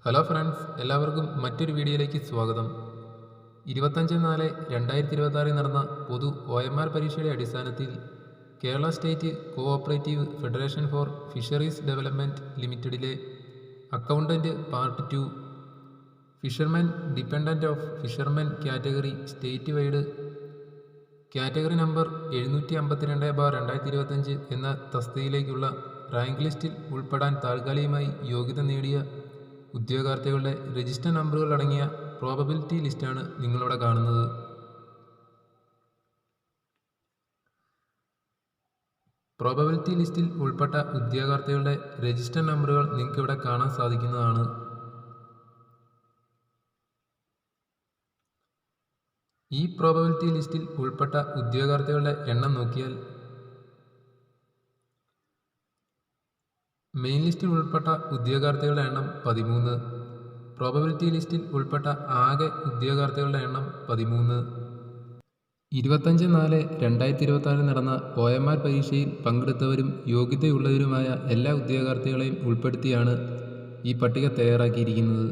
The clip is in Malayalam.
ഹലോ ഫ്രണ്ട്സ്, എല്ലാവർക്കും മറ്റൊരു വീഡിയോയിലേക്ക് സ്വാഗതം. 25/4/2026 നടന്ന പൊതു OMR പരീക്ഷയുടെ അടിസ്ഥാനത്തിൽ Kerala state cooperative federation for fisheries development ലിമിറ്റഡിലെ accountant part 2 fishermen dependent of fishermen category state wide category number 752/2025 എന്ന തസ്തികയിലേക്കുള്ള റാങ്ക് ലിസ്റ്റിൽ ഉൾപ്പെടാൻ താൽക്കാലികമായി യോഗ്യത നേടിയ ഉദ്യോഗാർത്ഥികളുടെ രജിസ്റ്റർ നമ്പറുകൾ അടങ്ങിയ പ്രോബബിലിറ്റി ലിസ്റ്റാണ് നിങ്ങളിവിടെ കാണുന്നത്. പ്രോബബിലിറ്റി ലിസ്റ്റിൽ ഉൾപ്പെട്ട ഉദ്യോഗാർത്ഥികളുടെ രജിസ്റ്റർ നമ്പറുകൾ നിങ്ങൾക്ക് ഇവിടെ കാണാൻ സാധിക്കുന്നതാണ്. ഈ പ്രോബബിലിറ്റി ലിസ്റ്റിൽ ഉൾപ്പെട്ട ഉദ്യോഗാർത്ഥികളുടെ എണ്ണം നോക്കിയാൽ മെയിൻ ലിസ്റ്റിൽ ഉൾപ്പെട്ട ഉദ്യോഗാർത്ഥികളുടെ എണ്ണം 13, പ്രോബബിലിറ്റി ലിസ്റ്റിൽ ഉൾപ്പെട്ട ആകെ ഉദ്യോഗാർത്ഥികളുടെ എണ്ണം 13. 25/4/2026 നടന്ന OMR പരീക്ഷയിൽ പങ്കെടുത്തവരും യോഗ്യതയുള്ളവരുമായ എല്ലാ ഉദ്യോഗാർത്ഥികളെയും ഉൾപ്പെടുത്തിയാണ് ഈ പട്ടിക തയ്യാറാക്കിയിരിക്കുന്നത്.